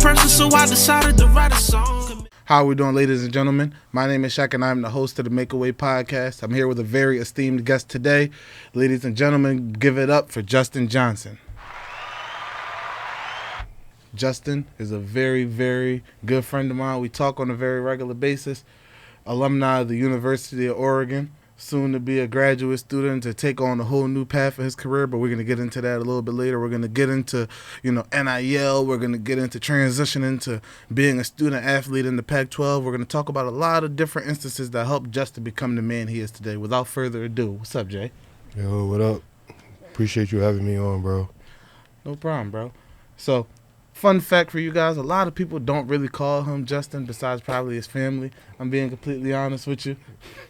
person, so I decided to write a song. How are we doing, ladies and gentlemen? My name is Shaq, and I'm the host of the Makeaway Podcast. I'm here with a very esteemed guest today. Ladies and gentlemen, give it up for Justin Johnson. Justin is a very, very good friend of mine. We talk on a very regular basis. Alumni of the University of Oregon, soon to be a graduate student to take on a whole new path in his career, but we're going to get into that a little bit later. We're going to get into, NIL. We're going to get into transitioning to being a student athlete in the Pac-12. We're going to talk about a lot of different instances that helped Justin become the man he is today. Without further ado, what's up, Jay? Yo, what up? Appreciate you having me on, bro. No problem, bro. So, fun fact for you guys, a lot of people don't really call him Justin besides probably his family. I'm being completely honest with you.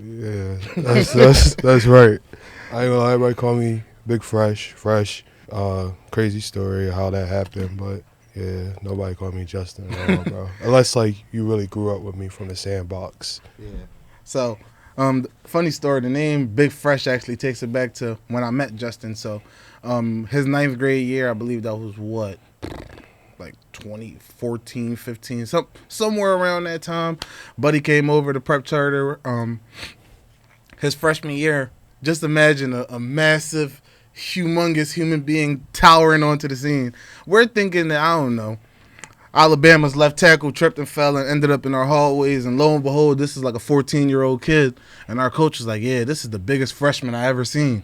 Yeah, that's right. I ain't gonna lie, everybody call me Big Fresh. Crazy story of how that happened, but yeah, nobody called me Justin at all, bro. Unless you really grew up with me from the sandbox. Yeah. So, funny story, the name Big Fresh actually takes it back to when I met Justin. So, his 9th grade year, I believe that was what? Like 2014, 15, somewhere around that time. Buddy came over to prep charter his freshman year. Just imagine a massive, humongous human being towering onto the scene. We're thinking that, I don't know, Alabama's left tackle tripped and fell and ended up in our hallways, and lo and behold, this is like a 14-year-old kid, and our coach is like, yeah, this is the biggest freshman I ever seen.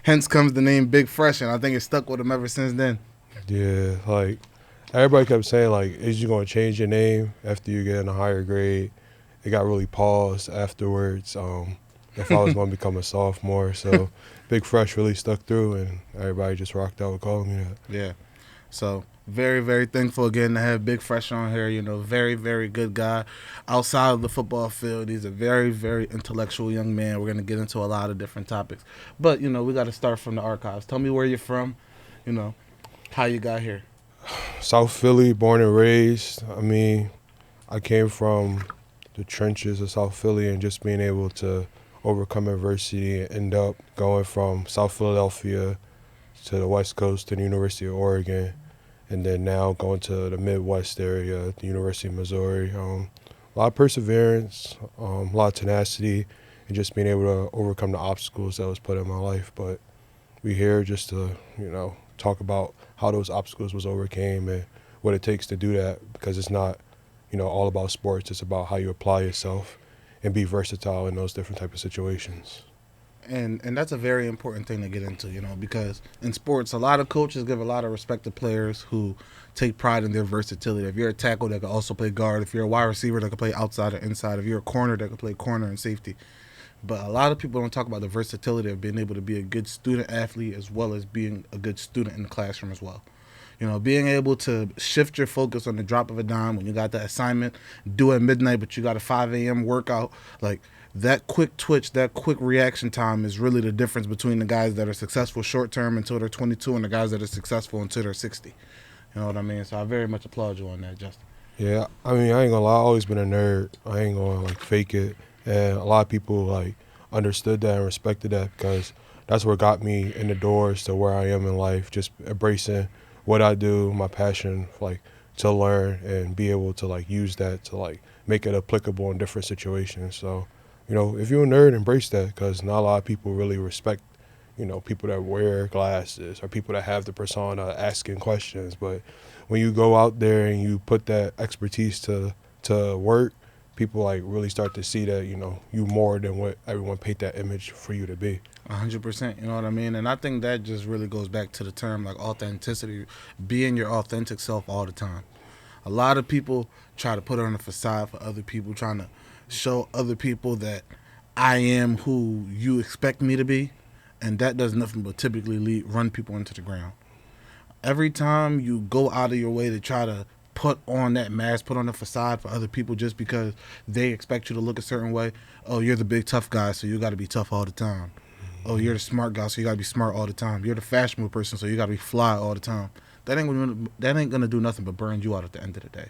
Hence comes the name Big Fresh, and I think it stuck with him ever since then. Yeah, everybody kept saying, is you going to change your name after you get in a higher grade? It got really paused afterwards if I was going to become a sophomore. So Big Fresh really stuck through, and everybody just rocked out with calling me that. Yeah. So very, very thankful again to have Big Fresh on here. Very, very good guy. Outside of the football field, he's a very, very intellectual young man. We're going to get into a lot of different topics. But, we got to start from the archives. Tell me where you're from, how you got here. South Philly, born and raised. I came from the trenches of South Philly, and just being able to overcome adversity and end up going from South Philadelphia to the West Coast to the University of Oregon, and then now going to the Midwest area, the University of Missouri. A lot of perseverance, a lot of tenacity, and just being able to overcome the obstacles that was put in my life. But we here just to, talk about how those obstacles was overcame and what it takes to do that, because it's not, all about sports. It's about how you apply yourself and be versatile in those different type of situations. And that's a very important thing to get into, because in sports, a lot of coaches give a lot of respect to players who take pride in their versatility. If you're a tackle that can also play guard, if you're a wide receiver that can play outside or inside, if you're a corner that can play corner and safety. But a lot of people don't talk about the versatility of being able to be a good student athlete as well as being a good student in the classroom as well. Being able to shift your focus on the drop of a dime when you got that assignment due at midnight, but you got a 5 a.m. workout, that quick twitch, that quick reaction time is really the difference between the guys that are successful short-term until they're 22 and the guys that are successful until they're 60. You know what I mean? So I very much applaud you on that, Justin. Yeah, I ain't gonna lie, I've always been a nerd. I ain't gonna fake it. And a lot of people understood that and respected that, because that's what got me in the doors to where I am in life, just embracing what I do, my passion, to learn and be able to use that to make it applicable in different situations. So, if you're a nerd, embrace that, because not a lot of people really respect, people that wear glasses or people that have the persona asking questions. But when you go out there and you put that expertise to work, people really start to see that, you more than what everyone paint that image for you to be. 100%, you know what I mean? And I think that just really goes back to the term authenticity, being your authentic self all the time. A lot of people try to put on a facade for other people, trying to show other people that I am who you expect me to be, and that does nothing but typically run people into the ground. Every time you go out of your way to try to put on that mask, put on a facade for other people just because they expect you to look a certain way. Oh, you're the big tough guy, so you got to be tough all the time. Oh, you're the smart guy, so you got to be smart all the time. You're the fashionable person, so you got to be fly all the time. That ain't gonna do nothing but burn you out at the end of the day.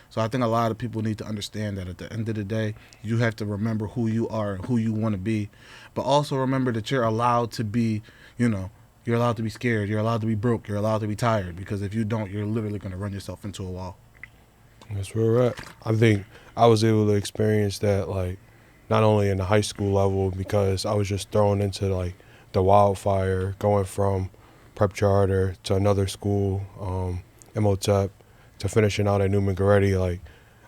So I think a lot of people need to understand that at the end of the day, you have to remember who you are and who you want to be, but also remember that you're allowed to be, you're allowed to be scared, you're allowed to be broke, you're allowed to be tired, because if you don't, you're literally going to run yourself into a wall. That's where we're at. I think I was able to experience that, like, not only in the high school level, because I was just thrown into, like, the wildfire, going from prep charter to another school, MOTEP, to finishing out at Neumann High. Like,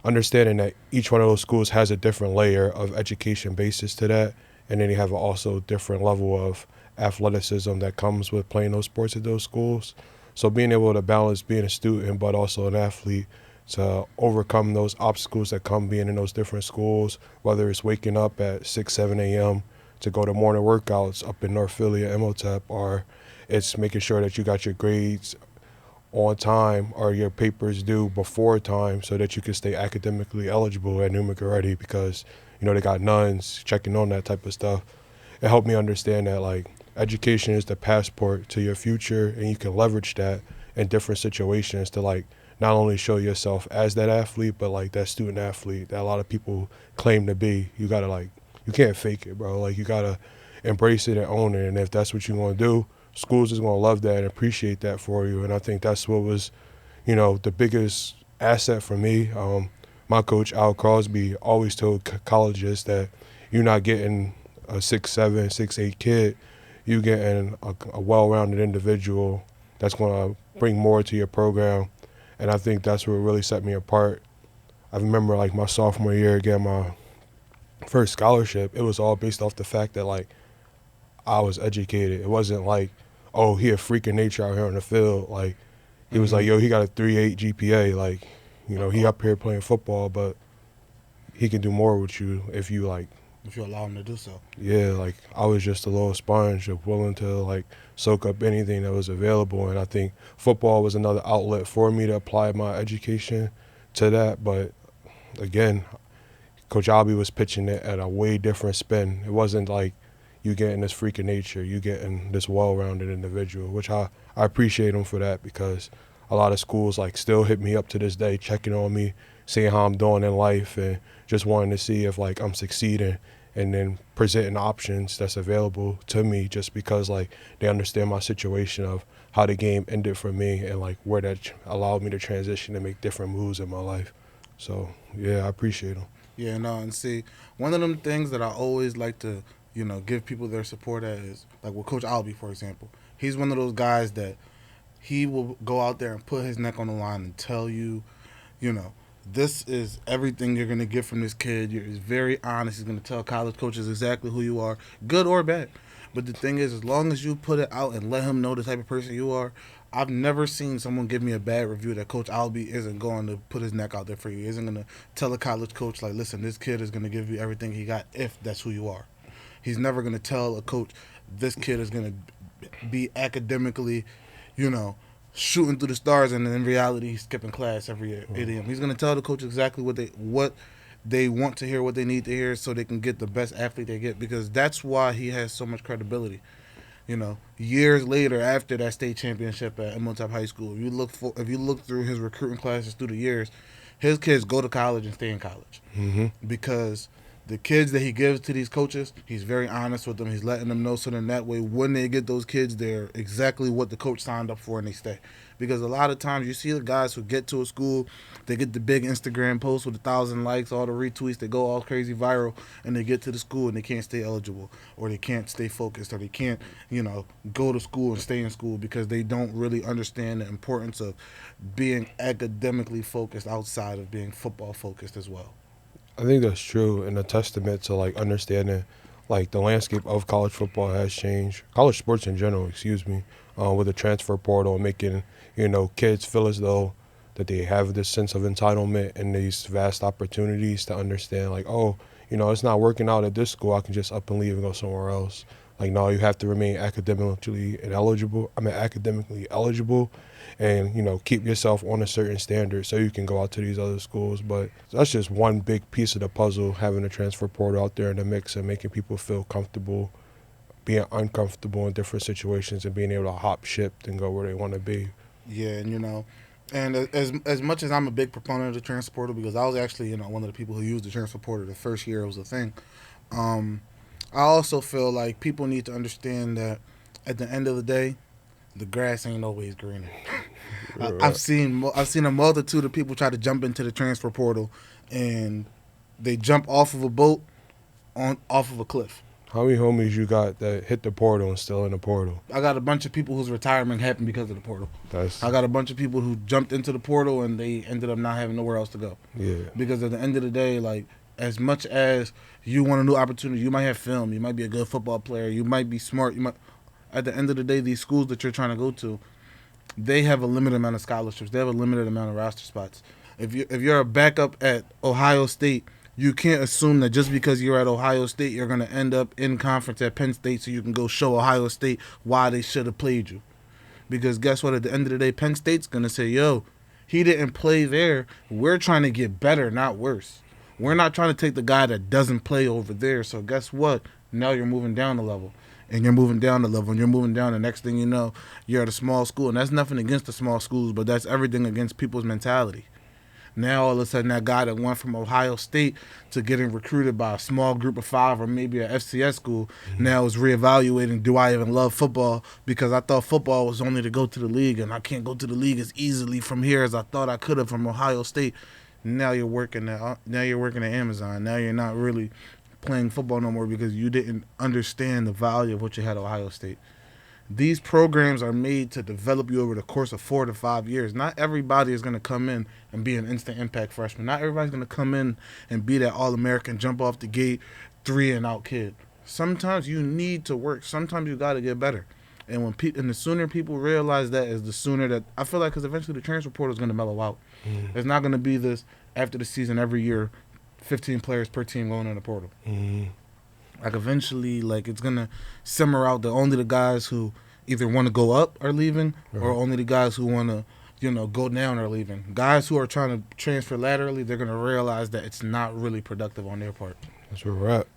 understanding that each one of those schools has a different layer of education basis to that, and then you have also different level of athleticism that comes with playing those sports at those schools. So being able to balance being a student but also an athlete, to overcome those obstacles that come being in those different schools, whether it's waking up at 6, 7 a.m. to go to morning workouts up in North Philly at MOTEP, or it's making sure that you got your grades on time or your papers due before time so that you can stay academically eligible at Neumann High, because, they got nuns checking on that type of stuff. It helped me understand that, like, education is the passport to your future, and you can leverage that in different situations to, like, not only show yourself as that athlete, but, like, that student athlete that a lot of people claim to be. You gotta, like, you can't fake it, bro. Like, you gotta embrace it and own it. And if that's what you want to do, schools is gonna love that and appreciate that for you. And I think that's what was, the biggest asset for me. My coach Al Crosby always told colleges that you're not getting a 6'7", 6'8" kid. You getting a well-rounded individual that's gonna bring more to your program. And I think that's what really set me apart. I remember, like, my sophomore year getting my first scholarship. It was all based off the fact that, like, I was educated. It wasn't like, oh, he a freak of nature out here on the field. Like, he was like, yo, he got a 3.8 GPA. Like, he up here playing football, but he can do more with you if you, like, if you allow him to do so. Yeah, like, I was just a little sponge of willing to, like, soak up anything that was available. And I think football was another outlet for me to apply my education to that. But again, Coach Albie was pitching it at a way different spin. It wasn't like you getting this freak of nature, you getting this well-rounded individual, which I appreciate him for that, because a lot of schools, like, still hit me up to this day, checking on me, seeing how I'm doing in life, and just wanting to see if, like, I'm succeeding, and then presenting options that's available to me, just because, like, they understand my situation of how the game ended for me and, like, where that allowed me to transition and make different moves in my life. So, yeah, I appreciate them. Yeah, no, and see, one of them things that I always like to, give people their support at is, like, with Coach Albie, for example. He's one of those guys that he will go out there and put his neck on the line and tell you, this is everything you're going to get from this kid. He's very honest. He's going to tell college coaches exactly who you are, good or bad. But the thing is, as long as you put it out and let him know the type of person you are, I've never seen someone give me a bad review that Coach Albie isn't going to put his neck out there for you. He isn't going to tell a college coach, like, listen, this kid is going to give you everything he got if that's who you are. He's never going to tell a coach, this kid is going to be academically, shooting through the stars, and in reality he's skipping class every 8 a.m. He's going to tell the coach exactly what they want to hear, what they need to hear, so they can get the best athlete they get, because that's why he has so much credibility. Years later, after that state championship at Neumann High School, if you look through his recruiting classes through the years, his kids go to college and stay in college, because the kids that he gives to these coaches, he's very honest with them. He's letting them know, so then that way when they get those kids, they're exactly what the coach signed up for and they stay. Because a lot of times you see the guys who get to a school, they get the big Instagram post with 1,000 likes, all the retweets, they go all crazy viral, and they get to the school and they can't stay eligible, or they can't stay focused, or they can't, go to school and stay in school, because they don't really understand the importance of being academically focused outside of being football focused as well. I think that's true, and a testament to, like, understanding, like, the landscape of college football has changed, college sports in general, with the transfer portal, and making, kids feel as though that they have this sense of entitlement and these vast opportunities to understand, like, oh, it's not working out at this school, I can just up and leave and go somewhere else. Like, no, you have to remain academically eligible, and, keep yourself on a certain standard so you can go out to these other schools. But that's just one big piece of the puzzle, having a transfer portal out there in the mix and making people feel comfortable, being uncomfortable in different situations, and being able to hop ship and go where they want to be. Yeah, and as much as I'm a big proponent of the transfer portal, because I was actually, one of the people who used the transfer portal the first year it was a thing, I also feel like people need to understand that at the end of the day, the grass ain't always greener. I've seen a multitude of people try to jump into the transfer portal, and they jump off of a boat off of a cliff. How many homies you got that hit the portal and still in the portal? I got a bunch of people whose retirement happened because of the portal. I got a bunch of people who jumped into the portal and they ended up not having nowhere else to go. Yeah. Because at the end of the day, like, as much as you want a new opportunity, you might have film, you might be a good football player, you might be smart, at the end of the day, these schools that you're trying to go to, they have a limited amount of scholarships. They have a limited amount of roster spots. If you're a backup at Ohio State, you can't assume that just because you're at Ohio State, you're going to end up in conference at Penn State so you can go show Ohio State why they should have played you. Because guess what? At the end of the day, Penn State's going to say, yo, he didn't play there. We're trying to get better, not worse. We're not trying to take the guy that doesn't play over there. So guess what? Now you're moving down the level. And you're moving down the level, and you're moving down. The next thing you know, you're at a small school. And that's nothing against the small schools, but that's everything against people's mentality. Now, all of a sudden, that guy that went from Ohio State to getting recruited by a small group of 5 or maybe an FCS school now is reevaluating, do I even love football? Because I thought football was only to go to the league, and I can't go to the league as easily from here as I thought I could have from Ohio State. Now you're working at Amazon. Now you're not really playing football no more because you didn't understand the value of what you had at Ohio State. These programs are made to develop you over the course of 4 to 5 years. Not everybody is going to come in and be an instant impact freshman. Not everybody's going to come in and be that All-American, jump off the gate, 3-and-out kid. Sometimes you need to work. Sometimes you got to get better. And the sooner people realize that is the sooner that I feel like, because eventually the transfer portal is going to mellow out. It's not going to be this after the season every year, 15 players per team going in the portal. Like eventually, like it's gonna simmer out that only the guys who either want to go up are leaving, or only the guys who want to, go down are leaving. Guys who are trying to transfer laterally, they're gonna realize that it's not really productive on their part. That's where we're at.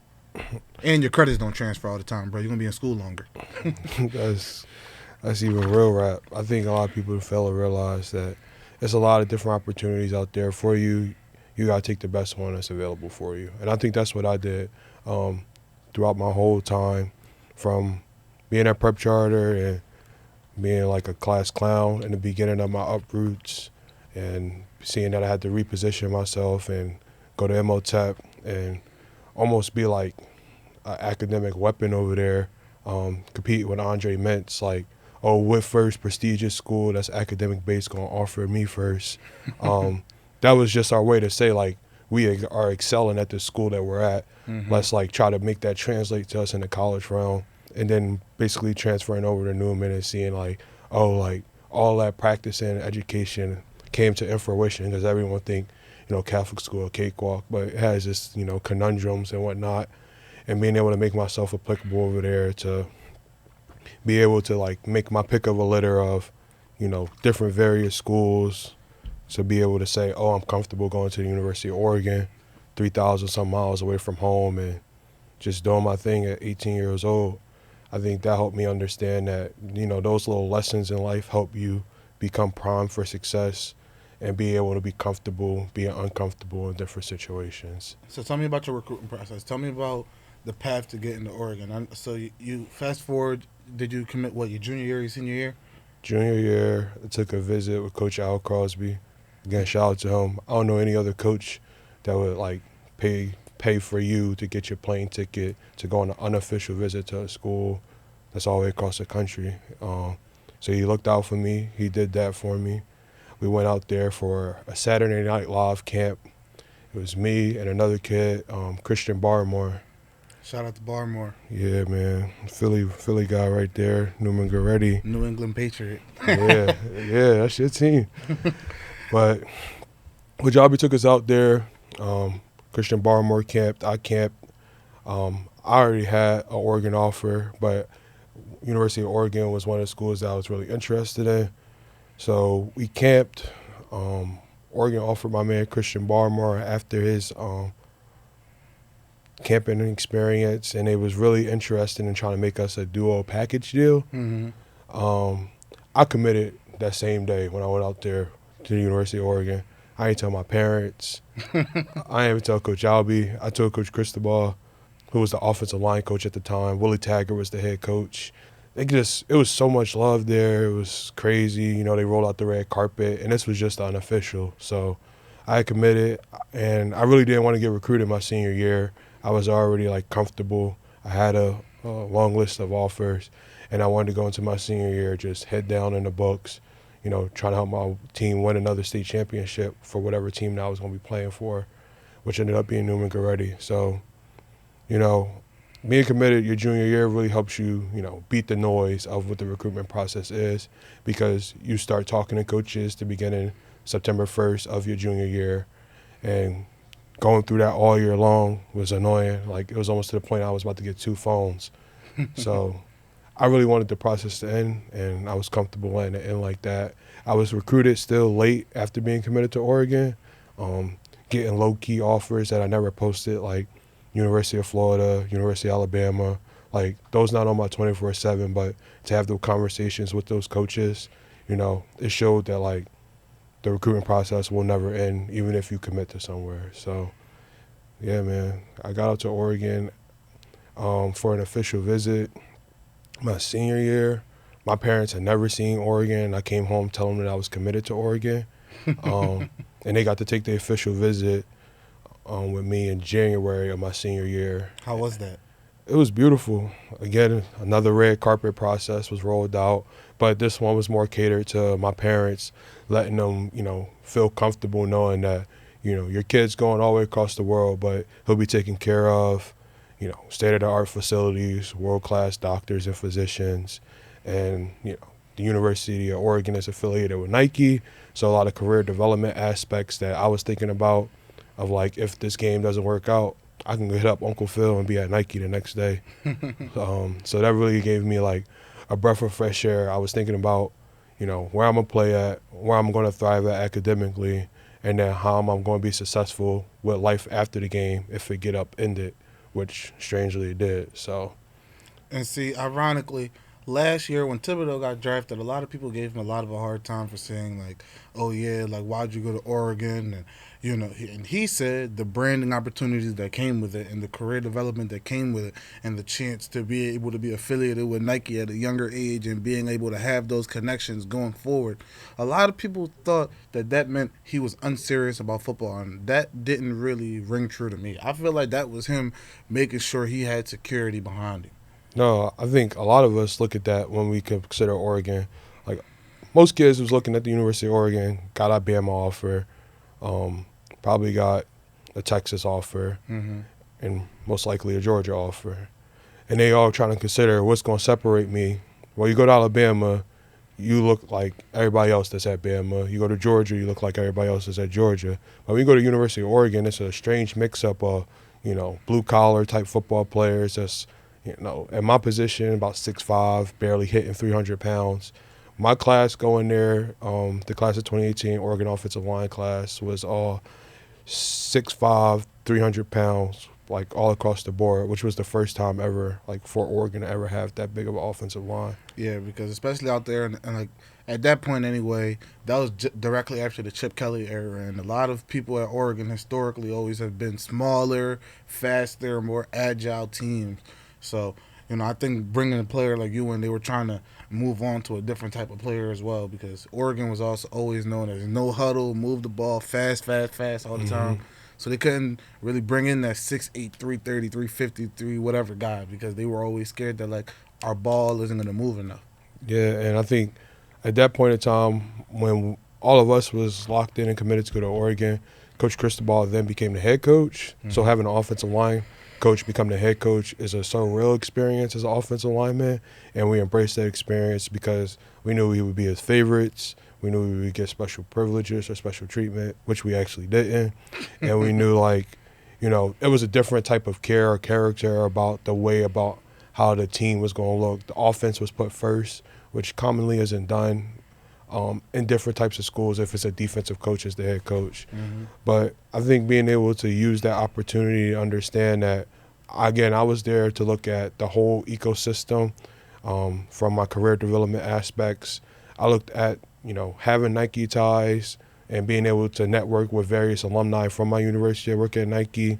And your credits don't transfer all the time, bro. You're gonna be in school longer. That's even real rap. I think a lot of people fail to realize that there's a lot of different opportunities out there for you. You gotta take the best one that's available for you, and I think that's what I did. Throughout my whole time, from being at prep charter and being like a class clown in the beginning of my uproots, and seeing that I had to reposition myself and go to MOTEP and almost be like an academic weapon over there, compete with Andre Mintz, like, oh, what first prestigious school that's academic based gonna offer me first? That was just our way to say, like, we are excelling at the school that we're at. Let's like try to make that translate to us in the college realm, and then basically transferring over to Neumann and seeing like, oh, like all that practice and education came to fruition, because everyone think, Catholic school a cakewalk, but it has this, conundrums and whatnot, and being able to make myself applicable over there to be able to like make my pick of a litter of, different various schools, to be able to say, oh, I'm comfortable going to the University of Oregon, 3,000 some miles away from home, and just doing my thing at 18 years old. I think that helped me understand that, those little lessons in life help you become primed for success and be able to be comfortable, being uncomfortable in different situations. So tell me about your recruiting process. Tell me about the path to get into Oregon. So you fast forward, did you commit, your junior year, your senior year? Junior year, I took a visit with Coach Al Crosby. Again, shout out to him. I don't know any other coach that would like pay for you to get your plane ticket to go on an unofficial visit to a school that's all the way across the country. So he looked out for me. He did that for me. We went out there for a Saturday Night Live camp. It was me and another kid, Christian Barmore. Shout out to Barmore. Yeah, man. Philly guy right there, Newman Goretti. New England Patriot. Yeah, that's your team. But Kajabi took us out there. Christian Barmore camped. I camped. I already had an Oregon offer, but University of Oregon was one of the schools that I was really interested in. So we camped. Oregon offered my man Christian Barmore after his camping experience, and they was really interested in trying to make us a duo package deal. I committed that same day when I went out there to the University of Oregon. I didn't tell my parents. I didn't even tell Coach Albee. I told Coach Cristobal, who was the offensive line coach at the time. Willie Taggart was the head coach. it was so much love there. It was crazy. You know, they rolled out the red carpet, and this was just unofficial. So I committed, and I really didn't want to get recruited my senior year. I was already like comfortable. I had a long list of offers, and I wanted to go into my senior year just head down in the books, you know, trying to help my team win another state championship for whatever team that I was going to be playing for, which ended up being Neumann already. So, you know, being committed your junior year really helps you, you know, beat the noise of what the recruitment process is, because you start talking to coaches the beginning September 1st of your junior year, and going through that all year long was annoying. Like, it was almost to the point I was about to get 2 phones. So I really wanted the process to end, and I was comfortable letting it end like that. I was recruited still late after being committed to Oregon, getting low-key offers that I never posted, like University of Florida, University of Alabama, like those not on my 24/7, but to have those conversations with those coaches, you know, it showed that like the recruitment process will never end, even if you commit to somewhere. So, yeah, man, I got out to Oregon for an official visit my senior year. My parents had never seen Oregon. I came home telling them that I was committed to Oregon, and they got to take the official visit with me in January of my senior year. How was that? It was beautiful. Again, another red carpet process was rolled out, but this one was more catered to my parents, letting them, you know, feel comfortable knowing that, you know, your kid's going all the way across the world, but he'll be taken care of, you know, state-of-the-art facilities, world-class doctors and physicians, and, you know, the University of Oregon is affiliated with Nike, so a lot of career development aspects that I was thinking about, of like, if this game doesn't work out, I can hit up Uncle Phil and be at Nike the next day. So that really gave me like a breath of fresh air. I was thinking about, you know, where I'm going to play at, where I'm going to thrive at academically, and then how I'm going to be successful with life after the game if it get upended, which strangely it did. So, And see, ironically, last year when Thibodeau got drafted, a lot of people gave him a lot of a hard time for saying like, "Oh yeah, like why'd you go to Oregon?" And you know, and he said the branding opportunities that came with it, and the career development that came with it, and the chance to be able to be affiliated with Nike at a younger age and being able to have those connections going forward. A lot of people thought that that meant he was unserious about football, and that didn't really ring true to me. I feel like that was him making sure he had security behind him. no, I think a lot of us look at that when we consider Oregon. Like, most kids was looking at the University of Oregon, got a Bama offer, probably got a Texas offer, and most likely a Georgia offer. And they all trying to consider what's going to separate me. Well, you go to Alabama, you look like everybody else that's at Bama. You go to Georgia, you look like everybody else that's at Georgia. But when you go to University of Oregon, it's a strange mix-up of, you know, blue-collar type football players that's, you know, in my position, about 6'5", barely hitting 300 pounds. My class going there, the class of 2018 Oregon offensive line class, was all 6'5", 300 pounds, like all across the board, which was the first time ever, like for Oregon to ever have that big of an offensive line. Yeah, because especially out there, and like at that point anyway, that was directly after the Chip Kelly era, and a lot of people at Oregon historically always have been smaller, faster, more agile teams. So, you know, I think bringing a player like you in, they were trying to move on to a different type of player as well, because Oregon was also always known as no huddle, move the ball fast all the time. So they couldn't really bring in that 6'8", 330, 353, whatever guy, because they were always scared that, like, our ball isn't going to move enough. Yeah, and I think at that point in time, when all of us was locked in and committed to go to Oregon, Coach Cristobal then became the head coach. So having an offensive line coach become the head coach is a surreal experience as an offensive lineman, and we embraced that experience because we knew we would be his favorites. We knew we would get special privileges or special treatment, which we actually didn't. And we knew, like, you know, it was a different type of care or character about the way about how the team was going to look. The offense was put first, which commonly isn't done in different types of schools if it's a defensive coach as the head coach. But I think being able to use that opportunity to understand that, again, I was there to look at the whole ecosystem from my career development aspects. I looked at, you know, having Nike ties and being able to network with various alumni from my university. I work at Nike.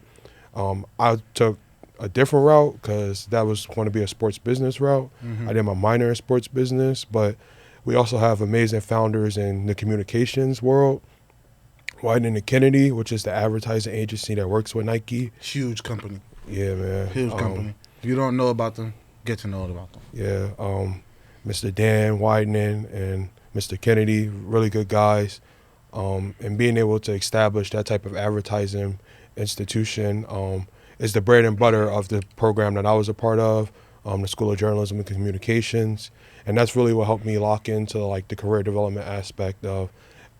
I took a different route because that was going to be a sports business route. I did my minor in sports business, but we also have amazing founders in the communications world. Wieden and Kennedy, which is the advertising agency that works with Nike. Huge company. Yeah, man. Huge company. If you don't know about them, get to know about them. Yeah, Mr. Dan Widening and Mr. Kennedy, really good guys. And being able to establish that type of advertising institution is the bread and butter of the program that I was a part of, the School of Journalism and Communications. And that's really what helped me lock into like the career development aspect of,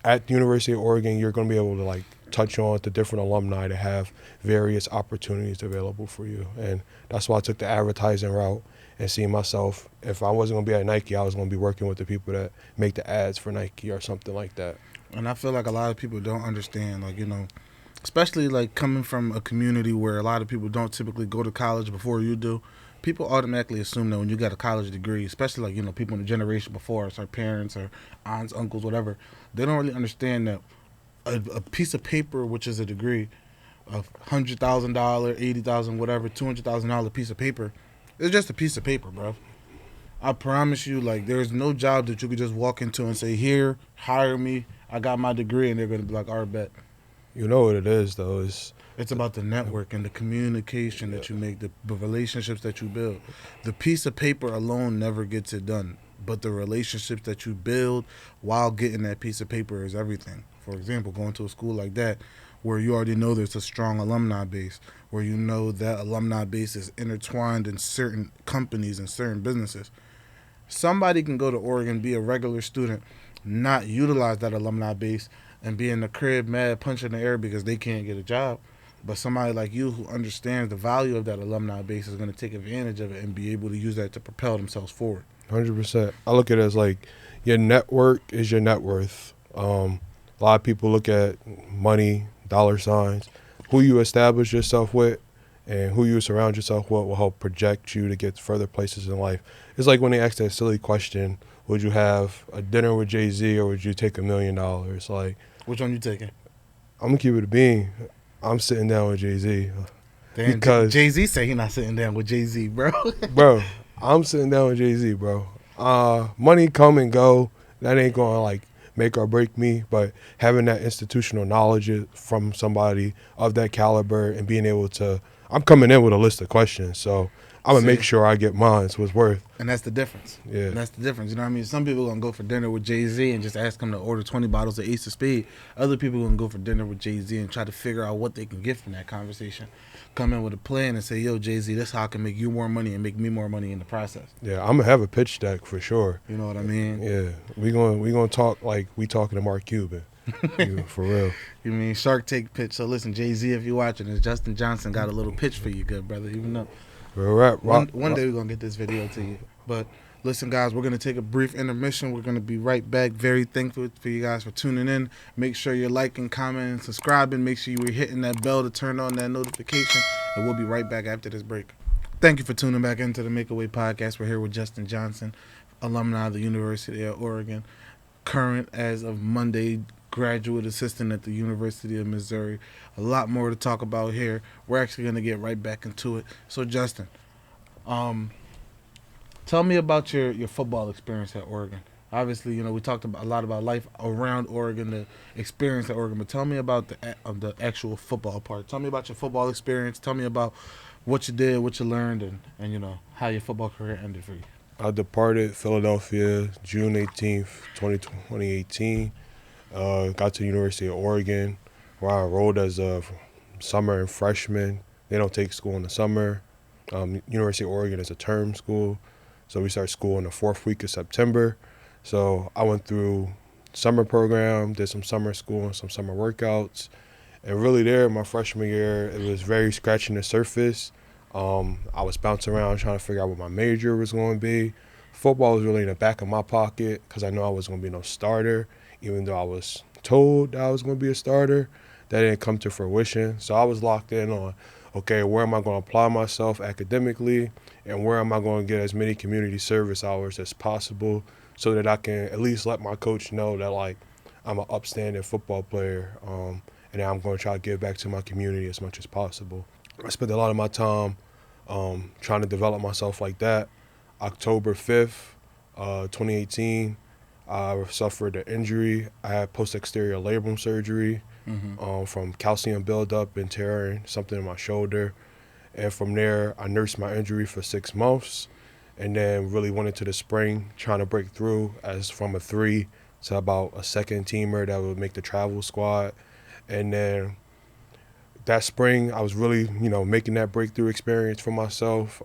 at the University of Oregon, you're going to be able to like touch on the different alumni that have various opportunities available for you. And that's why I took the advertising route and seeing myself, if I wasn't going to be at Nike, I was going to be working with the people that make the ads for Nike or something like that. And I feel like a lot of people don't understand, like, you know, especially like coming from a community where a lot of people don't typically go to college before you do. People automatically assume that when you got a college degree, especially like, you know, people in the generation before us, our parents or aunts, uncles, whatever, they don't really understand that a piece of paper, which is a degree, of $100,000, $80,000, whatever, $200,000 piece of paper, it's just a piece of paper, bro. I promise you, like, there's no job that you could just walk into and say, here, hire me, I got my degree, and they're going to be like, all right, bet. You know what it is, though, It's about the network and the communication that you make, the relationships that you build. The piece of paper alone never gets it done, but the relationships that you build while getting that piece of paper is everything. For example, going to a school like that where you already know there's a strong alumni base, where you know that alumni base is intertwined in certain companies and certain businesses. Somebody can go to Oregon, be a regular student, not utilize that alumni base, and be in the crib mad, punching the air because they can't get a job. But somebody like you who understands the value of that alumni base is going to take advantage of it and be able to use that to propel themselves forward. 100%. I look at it as like your network is your net worth. A lot of people look at money, dollar signs. Who you establish yourself with and who you surround yourself with will help project you to get further places in life. It's like when they ask that silly question, would you have a dinner with Jay-Z or would you take $1 million? Like, which one you taking? I'm going to keep it a bean. I'm sitting down with Jay-Z. Damn, Because Jay-Z say he not sitting down with Jay-Z, bro. bro, I'm sitting down with Jay-Z, bro. Money come and go. That ain't going to like make or break me, but having that institutional knowledge from somebody of that caliber and being able to, I'm coming in with a list of questions, so I'm going to make sure I get mine's what's worth. And that's the difference. Yeah. And that's the difference. You know what I mean? Some people going to go for dinner with Jay-Z and just ask him to order 20 bottles of Ace of Spade. Other people going to go for dinner with Jay-Z and try to figure out what they can get from that conversation. Come in with a plan and say, yo, Jay-Z, this is how I can make you more money and make me more money in the process. Yeah, I'm going to have a pitch deck for sure. You know what I mean? Yeah. We gonna talk like we talking to Mark Cuban. For real. You mean Shark Tank pitch. So listen, Jay-Z, if you're watching this, Justin Johnson got a little pitch for you, good brother. Even though one day we're going to get this video to you. But listen, guys, we're going to take a brief intermission. We're going to be right back. Very thankful for you guys for tuning in. Make sure you're liking, commenting, subscribing. Make sure you're hitting that bell to turn on that notification. And we'll be right back after this break. Thank you for tuning back into the Makeaway Podcast. We're here with Justin Johnson, alumni of the University of Oregon, current as of Monday, graduate assistant at the University of Missouri. A lot more to talk about here. We're actually going to get right back into it. So, Justin, tell me about your football experience at Oregon. Obviously, you know, we talked a lot about life around Oregon, the experience at Oregon, but tell me about the actual football part. Tell me about your football experience. Tell me about what you did, what you learned, and you know, how your football career ended for you. I departed Philadelphia June 18th, 2018. Got to the University of Oregon, where I enrolled as a summer and freshman. They don't take school in the summer. University of Oregon is a term school, so we start school in the 4th week of September. So I went through summer program, did some summer school and some summer workouts. And really there, my freshman year, it was very scratching the surface. I was bouncing around trying to figure out what my major was going to be. Football was really in the back of my pocket because I knew I was going to be no starter, even though I was told that I was going to be a starter. That didn't come to fruition. So I was locked in on, okay, where am I going to apply myself academically, and where am I going to get as many community service hours as possible so that I can at least let my coach know that, like, I'm an upstanding football player, and I'm going to try to give back to my community as much as possible. I spent a lot of my time trying to develop myself like that. October 5th, 2018, I suffered an injury. I had post-exterior labrum surgery from calcium buildup and tearing something in my shoulder. And from there, I nursed my injury for 6 months and then really went into the spring trying to break through as from a 3 to about a second teamer that would make the travel squad. And then that spring, I was really, making that breakthrough experience for myself.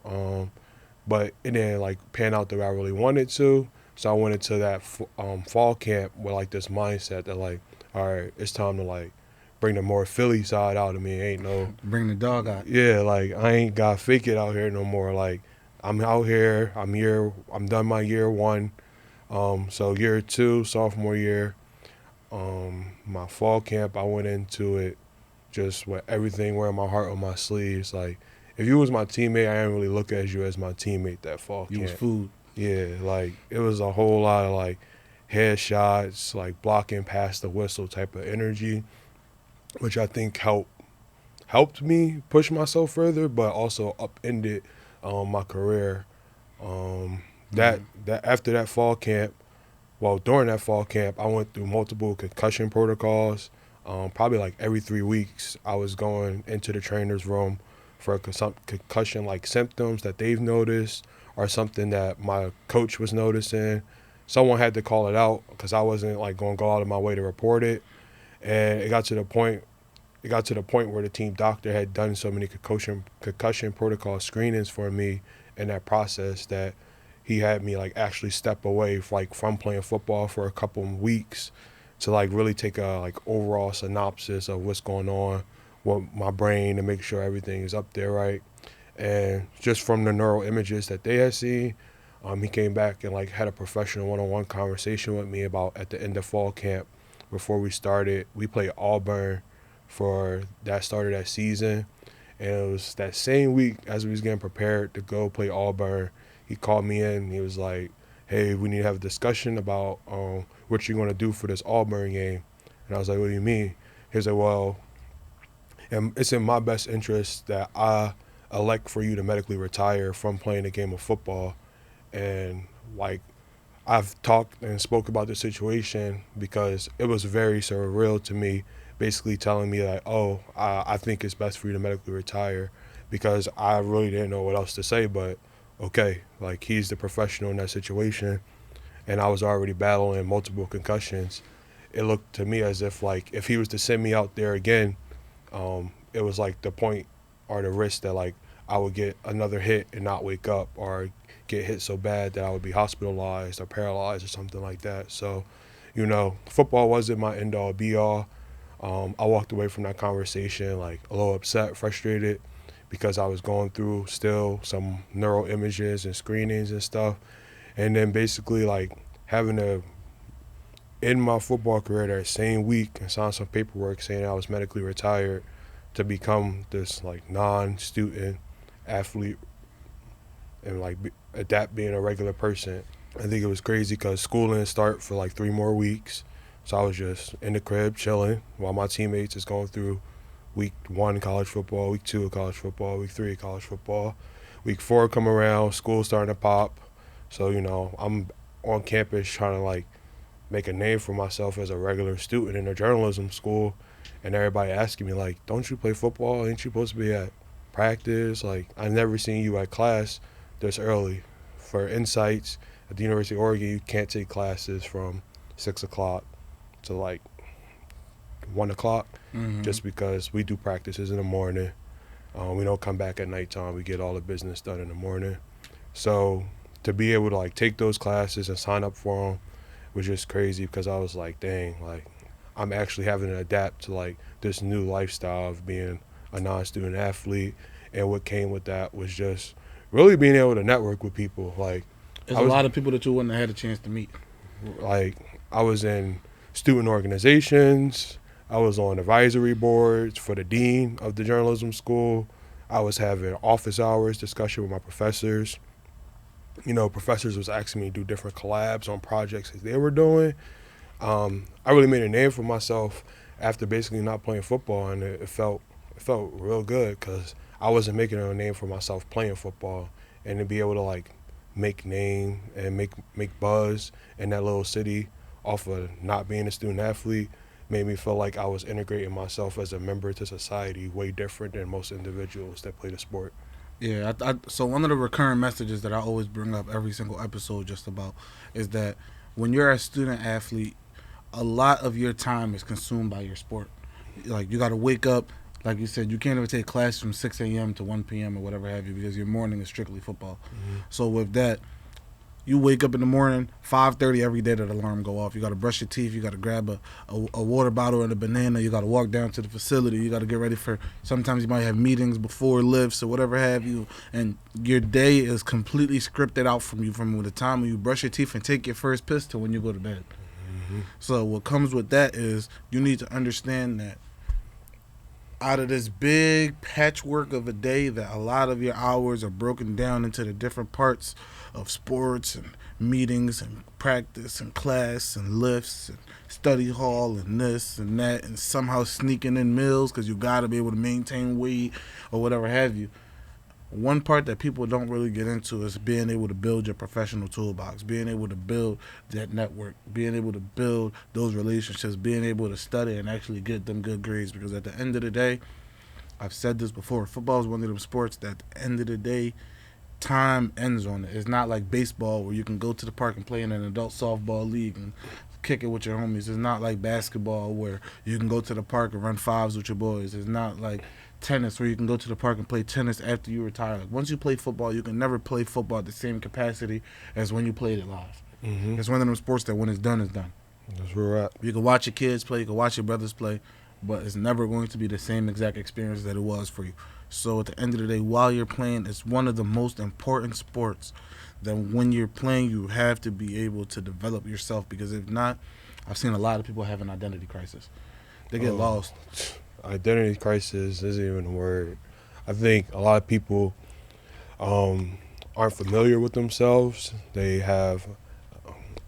But it didn't like pan out the way I really wanted to. So I went into that fall camp with like this mindset that like, all right, it's time to like bring the more Philly side out of me. Ain't no Bring the dog out. Yeah, like I ain't got to fake it out here no more. Like I'm out here. I'm done my year 1. So year 2, sophomore year, my fall camp, I went into it just with everything wearing my heart on my sleeves. Like if you was my teammate, I didn't really look at you as my teammate that fall camp. You was food. Yeah, like it was a whole lot of like headshots, like blocking past the whistle type of energy, which I think helped me push myself further, but also upended my career. That after that fall camp, during that fall camp, I went through multiple concussion protocols. Probably like every 3 weeks, I was going into the trainer's room for some concussion like symptoms that they've noticed or something that my coach was noticing. Someone had to call it out because I wasn't like going to go out of my way to report it. And it got to the point where the team doctor had done so many concussion protocol screenings for me in that process that he had me like actually step away from playing football for a couple of weeks to like really take a like overall synopsis of what's going on with my brain and make sure everything is up there right. And just from the neural images that they had seen, he came back and like had a professional one-on-one conversation with me about at the end of fall camp before we started. We played Auburn for that start of that season, and it was that same week as we was getting prepared to go play Auburn, he called me in. He was like, hey, we need to have a discussion about what you're going to do for this Auburn game. And I was like, what do you mean? He was like, well, it's in my best interest that I elect for you to medically retire from playing a game of football. And like I've talked and spoke about the situation because it was very surreal to me, basically telling me that, oh, I think it's best for you to medically retire, because I really didn't know what else to say. But okay, like he's the professional in that situation, and I was already battling multiple concussions. It looked to me as if like if he was to send me out there again, it was like the point or the risk that like I would get another hit and not wake up, or get hit so bad that I would be hospitalized or paralyzed or something like that. So, football wasn't my end-all, be-all. I walked away from that conversation like a little upset, frustrated, because I was going through still some neural images and screenings and stuff. And then basically like having to end my football career that same week and sign some paperwork saying I was medically retired to become this like non-student athlete and like adapt being a regular person. I think it was crazy because school didn't start for like 3 more weeks. So I was just in the crib chilling while my teammates is going through week 1 college football, week 2 of college football, week 3 of college football. Week 4 come around, school's starting to pop. So, I'm on campus trying to like make a name for myself as a regular student in a journalism school, and everybody asking me like, don't you play football? Ain't you supposed to be at practice? Like, I never seen you at class this early. For insights, at the University of Oregon, you can't take classes from 6 o'clock to like 1 o'clock, just because we do practices in the morning. We don't come back at nighttime. We get all the business done in the morning. So to be able to like take those classes and sign up for them was just crazy, because I was like, dang, like I'm actually having to adapt to like this new lifestyle of being a non-student athlete. And what came with that was just really being able to network with people. Like, there's a lot of people that you wouldn't have had a chance to meet. Like, I was in student organizations. I was on advisory boards for the dean of the journalism school. I was having office hours discussion with my professors. Professors was asking me to do different collabs on projects that they were doing. I really made a name for myself after basically not playing football, and it felt real good, because I wasn't making a name for myself playing football, and to be able to like make name and make buzz in that little city off of not being a student athlete made me feel like I was integrating myself as a member to society way different than most individuals that play the sport. Yeah, so one of the recurring messages that I always bring up every single episode just about is that when you're a student athlete, a lot of your time is consumed by your sport. Like, you got to wake up, like you said, you can't even take class from 6 a.m. to 1 p.m. or whatever have you because your morning is strictly football. So with that, you wake up in the morning, 5:30 every day that alarm go off. You got to brush your teeth. You got to grab a water bottle and a banana. You got to walk down to the facility. You got to get ready for, sometimes you might have meetings before lifts or whatever have you. And your day is completely scripted out from you from the time when you brush your teeth and take your first piss to when you go to bed. So what comes with that is you need to understand that out of this big patchwork of a day, that a lot of your hours are broken down into the different parts of sports and meetings and practice and class and lifts and study hall and this and that, and somehow sneaking in meals because you got to be able to maintain weight or whatever have you. One part that people don't really get into is being able to build your professional toolbox, being able to build that network, being able to build those relationships, being able to study and actually get them good grades. Because at the end of the day, I've said this before, football is one of them sports that at the end of the day, time ends on it. It's not like baseball where you can go to the park and play in an adult softball league and kick it with your homies. It's not like basketball where you can go to the park and run fives with your boys. It's not like tennis where you can go to the park and play tennis after you retire. Like, once you play football, you can never play football at the same capacity as when you played it live. It's one of them sports that when it's done, it's done. That's where we're at. You can watch your kids play, you can watch your brothers play, but it's never going to be the same exact experience that it was for you. So at the end of the day, while you're playing, it's one of the most important sports that when you're playing, you have to be able to develop yourself, because if not, I've seen a lot of people have an identity crisis. They get lost. Identity crisis isn't even a word. I think a lot of people aren't familiar with themselves. They have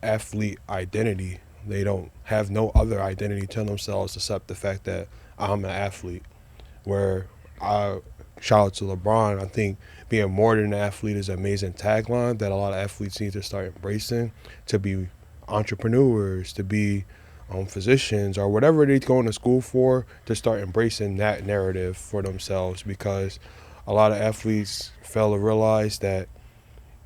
athlete identity. They don't have no other identity to themselves except the fact that I'm an athlete. Where I shout out to LeBron, I think being more than an athlete is an amazing tagline that a lot of athletes need to start embracing, to be entrepreneurs, to be physicians, or whatever they're going to school for, to start embracing that narrative for themselves, because a lot of athletes fail to realize that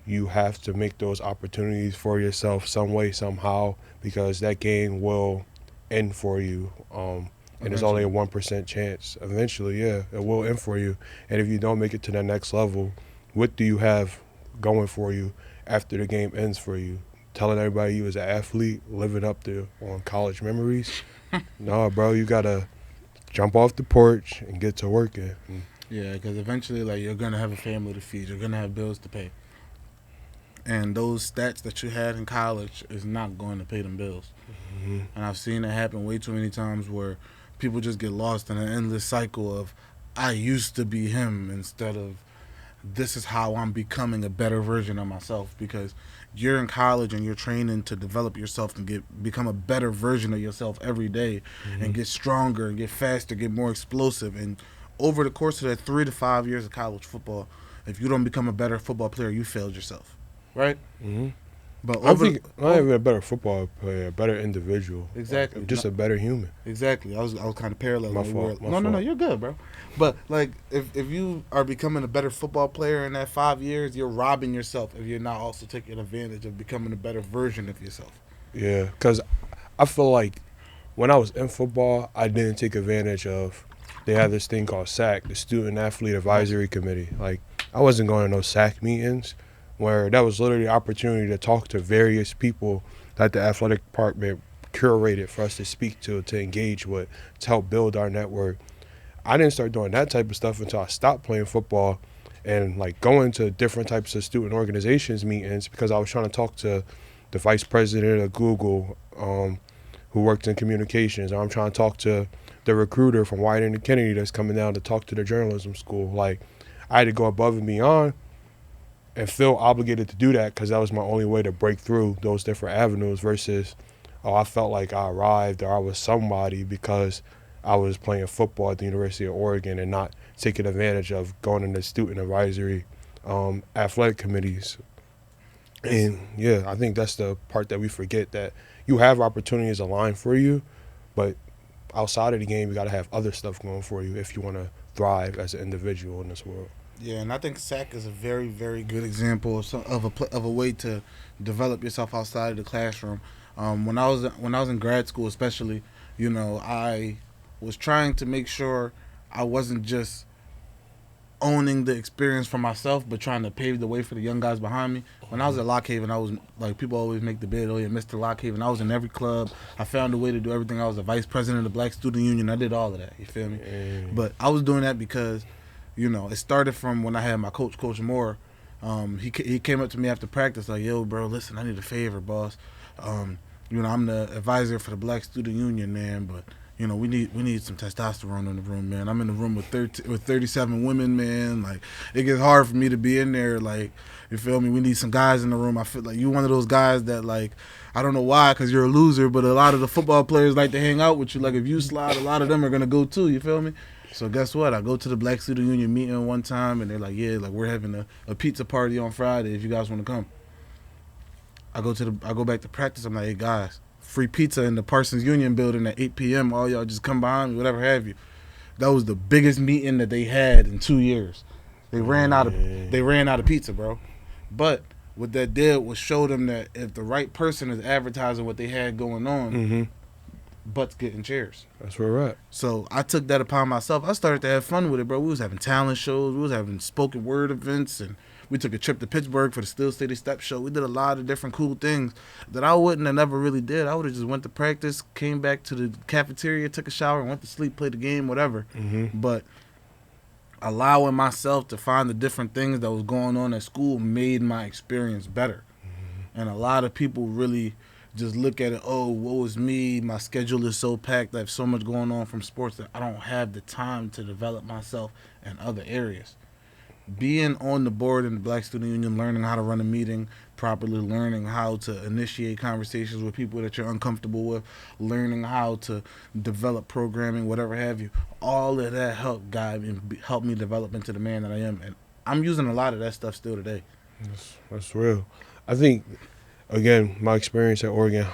you have to make those opportunities for yourself some way, somehow, because that game will end for you. And it's only a 1% chance. Eventually, yeah, it will end for you. And if you don't make it to the next level, what do you have going for you after the game ends for you? Telling everybody you was an athlete, living up to on college memories? No, bro, you got to jump off the porch and get to working. Yeah, because eventually, like, you're going to have a family to feed. You're going to have bills to pay. And those stats that you had in college is not going to pay them bills. And I've seen it happen way too many times where people just get lost in an endless cycle of, I used to be him, instead of, this is how I'm becoming a better version of myself. Because you're in college and you're training to develop yourself and become a better version of yourself every day, and get stronger and get faster, get more explosive. And over the course of that 3 to 5 years of college football, if you don't become a better football player, you failed yourself, right? But I think not even a better football player, a better individual. Exactly. Just a better human. Exactly. I was kind of paralleling. My fault. No, you're good, bro. But like, if you are becoming a better football player in that 5 years, you're robbing yourself if you're not also taking advantage of becoming a better version of yourself. Yeah, because I feel like when I was in football, I didn't take advantage of, they have this thing called SAC, the Student Athlete Advisory Committee. Like, I wasn't going to no SAC meetings, where that was literally the opportunity to talk to various people that the athletic department curated for us to speak to engage with, to help build our network. I didn't start doing that type of stuff until I stopped playing football and like going to different types of student organizations meetings, because I was trying to talk to the vice president of Google, who worked in communications, or I'm trying to talk to the recruiter from Whiting and Kennedy that's coming down to talk to the journalism school. Like, I had to go above and beyond and feel obligated to do that, because that was my only way to break through those different avenues, versus, oh, I felt like I arrived or I was somebody because I was playing football at the University of Oregon and not taking advantage of going into student advisory athletic committees. And yeah, I think that's the part that we forget, that you have opportunities aligned for you, but outside of the game, you got to have other stuff going for you if you want to thrive as an individual in this world. Yeah, and I think SAC is a very, very good example of a way to develop yourself outside of the classroom. When I was in grad school, especially, I was trying to make sure I wasn't just owning the experience for myself, but trying to pave the way for the young guys behind me. When I was at Lock Haven, I was like, people always make the bid, oh yeah, Mr. Lock Haven. I was in every club. I found a way to do everything. I was the vice president of the Black Student Union. I did all of that. You feel me? But I was doing that because, it started from when I had my Coach Moore. He came up to me after practice like, yo, bro, listen, I need a favor, boss. I'm the advisor for the Black Student Union, man, but we need some testosterone in the room, man. I'm in the room with 37 women, man. Like, it gets hard for me to be in there. Like, you feel me? We need some guys in the room. I feel like you one of those guys that, like, I don't know why, because you're a loser, but a lot of the football players like to hang out with you. Like, if you slide, a lot of them are going to go too, you feel me? So guess what? I go to the Black Student Union meeting one time, and they're like, yeah, like, we're having a pizza party on Friday if you guys want to come. I go back to practice. I'm like, hey, guys, free pizza in the Parsons Union building at 8 p.m. All y'all just come behind me, whatever have you. That was the biggest meeting that they had in 2 years. They ran out of pizza, bro. But what that did was show them that if the right person is advertising what they had going on, butts getting chairs. That's where we're at. So I took that upon myself. I started to have fun with it, bro. We was having talent shows. We was having spoken word events, and we took a trip to Pittsburgh for the Steel City Step Show. We did a lot of different cool things that I wouldn't have never really did. I would have just went to practice, came back to the cafeteria, took a shower, and went to sleep, played the game, whatever. But allowing myself to find the different things that was going on at school made my experience better. And a lot of people really just look at it, oh, woe is me, my schedule is so packed, I have so much going on from sports that I don't have the time to develop myself in other areas. Being on the board in the Black Student Union, learning how to run a meeting properly, learning how to initiate conversations with people that you're uncomfortable with, learning how to develop programming, whatever have you, all of that helped me develop into the man that I am. And I'm using a lot of that stuff still today. That's real. I think, again, my experience at Oregon,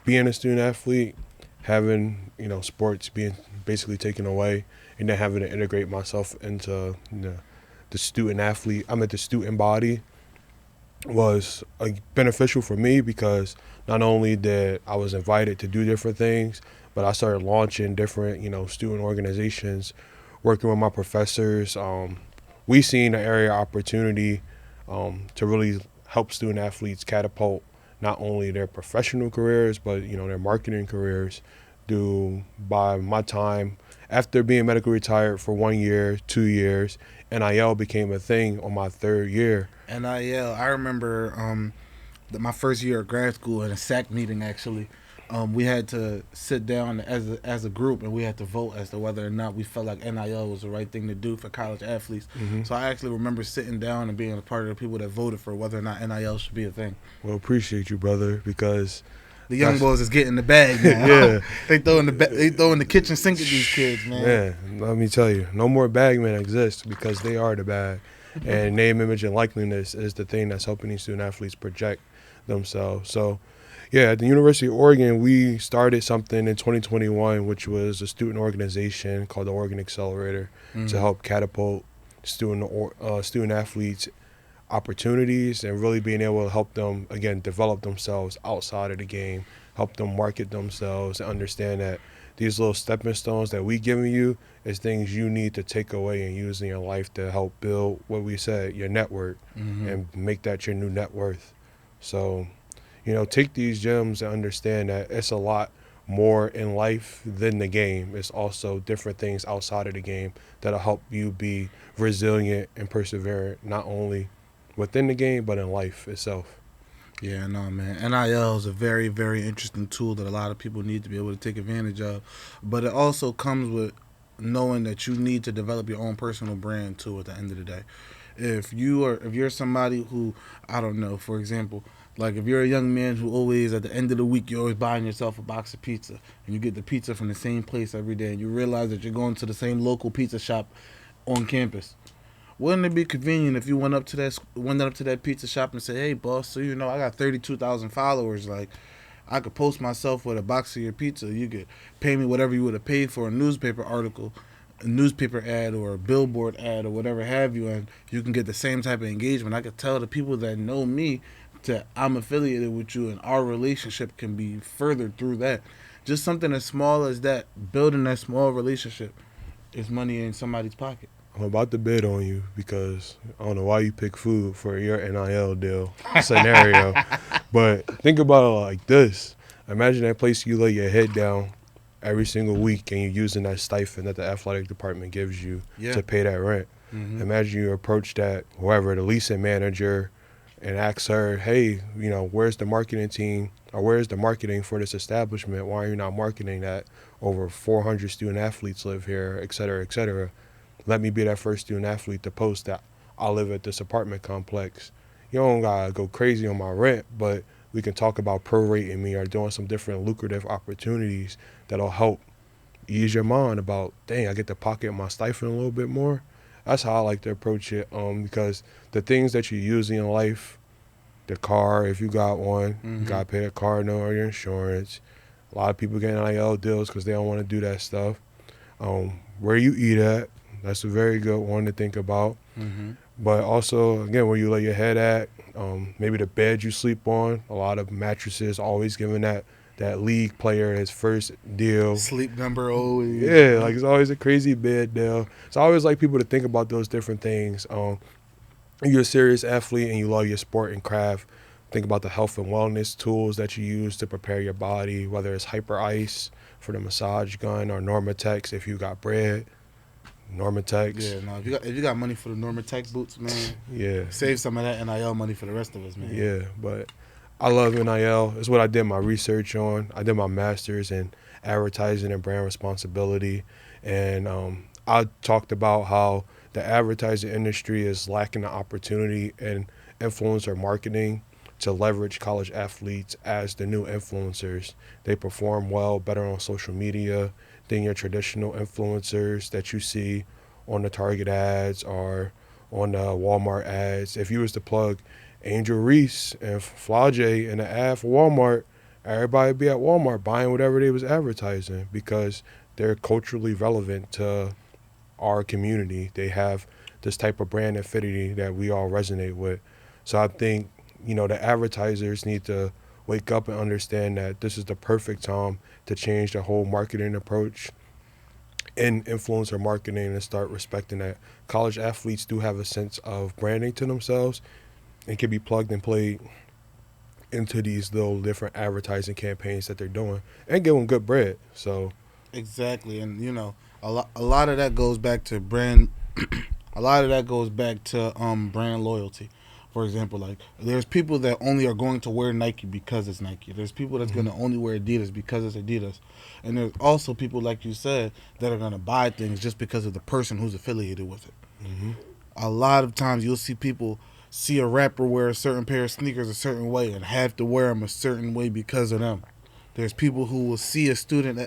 being a student athlete, having, sports being basically taken away, and then having to integrate myself into the student athlete, the student body, was beneficial for me, because not only that I was invited to do different things, but I started launching different, student organizations, working with my professors. We seen an area of opportunity to really help student athletes catapult not only their professional careers, but, their marketing careers. By my time, after being medically retired for 1 year, 2 years, NIL became a thing on my third year. NIL, I remember my first year of grad school in a SAC meeting, actually. We had to sit down as a group, and we had to vote as to whether or not we felt like NIL was the right thing to do for college athletes. So I actually remember sitting down and being a part of the people that voted for whether or not NIL should be a thing. Well, appreciate you, brother, because the young boys is getting the bag now. Yeah. They throwing the kitchen sink at these kids, man. Yeah, let me tell you, no more bagmen exist, because they are the bag. And name, image, and likeliness is the thing that's helping these student athletes project themselves. So, yeah, at the University of Oregon, we started something in 2021, which was a student organization called the Oregon Accelerator, to help catapult student athletes opportunities, and really being able to help them, again, develop themselves outside of the game, help them market themselves, and understand that these little stepping stones that we giving you is things you need to take away and use in your life to help build what we said, your network, and make that your new net worth. So, take these gems and understand that it's a lot more in life than the game. It's also different things outside of the game that'll help you be resilient and perseverant, not only within the game, but in life itself. Yeah, no, man. NIL is a very, very interesting tool that a lot of people need to be able to take advantage of. But it also comes with knowing that you need to develop your own personal brand too at the end of the day. If you're somebody who, I don't know, for example, Like if you're a young man who always at the end of the week you're always buying yourself a box of pizza and you get the pizza from the same place every day and you realize that you're going to the same local pizza shop on campus. Wouldn't it be convenient if you went up to that pizza shop and said, "Hey, boss, so you know I got 32,000 followers. Like, I could post myself with a box of your pizza. You could pay me whatever you would have paid for a newspaper article, a newspaper ad, or a billboard ad, or whatever have you, and you can get the same type of engagement. I could tell the people that know me that I'm affiliated with you, and our relationship can be furthered through that. Just something as small as that, building that small relationship, is money in somebody's pocket." I'm about to bid on you because I don't know why you pick food for your NIL deal scenario. But think about it like this. Imagine that place you lay your head down every single week and you're using that stipend that the athletic department gives you to pay that rent. Mm-hmm. Imagine you approach that, whoever, the leasing manager, and ask her, "Hey, you know, where's the marketing team or where's the marketing for this establishment? Why are you not marketing that? Over 400 student athletes live here, et cetera, et cetera. Let me be that first student athlete to post that I live at this apartment complex. You don't gotta go crazy on my rent, but we can talk about prorating me or doing some different lucrative opportunities that'll help ease your mind about, dang, I get to pocket my stipend a little bit more." That's how I like to approach it, because the things that you use in life, the car, if you got one, you gotta pay the car note or your insurance. A lot of people get NIL deals because they don't want to do that stuff. Where you eat at, that's a very good one to think about. Mm-hmm. But also, again, where you lay your head at, maybe the bed you sleep on. A lot of mattresses always giving that league player his first deal. Sleep number always. Yeah, like it's always a crazy bed deal. So I always like people to think about those different things. If you're a serious athlete and you love your sport and craft, think about the health and wellness tools that you use to prepare your body, whether it's Hyper Ice for the massage gun or Normatex if you got bread. Normatex. Yeah, no. If you got money for the Normatex boots, man, save some of that NIL money for the rest of us, man. Yeah, but I love NIL. It's what I did my research on. I did my master's in advertising and brand responsibility, and I talked about how the advertising industry is lacking the opportunity in influencer marketing to leverage college athletes as the new influencers. They perform well, better on social media than your traditional influencers that you see on the Target ads or on the Walmart ads. If you was to plug Angel Reese and Flau'jae in the ad for Walmart, everybody would be at Walmart buying whatever they was advertising because they're culturally relevant to our community. They have this type of brand affinity that we all resonate with. So I think, the advertisers need to wake up and understand that this is the perfect time to change the whole marketing approach in influencer marketing and start respecting that college athletes do have a sense of branding to themselves and can be plugged and played into these little different advertising campaigns that they're doing and give them good bread. So exactly, and a lot of that goes back to brand. A lot of that goes back to brand loyalty. For example, like there's people that only are going to wear Nike because it's Nike. There's people that's going to only wear Adidas because it's Adidas. And there's also people, like you said, that are going to buy things just because of the person who's affiliated with it. Mm-hmm. A lot of times you'll see people see a rapper wear a certain pair of sneakers a certain way and have to wear them a certain way because of them. There's people who will see a student,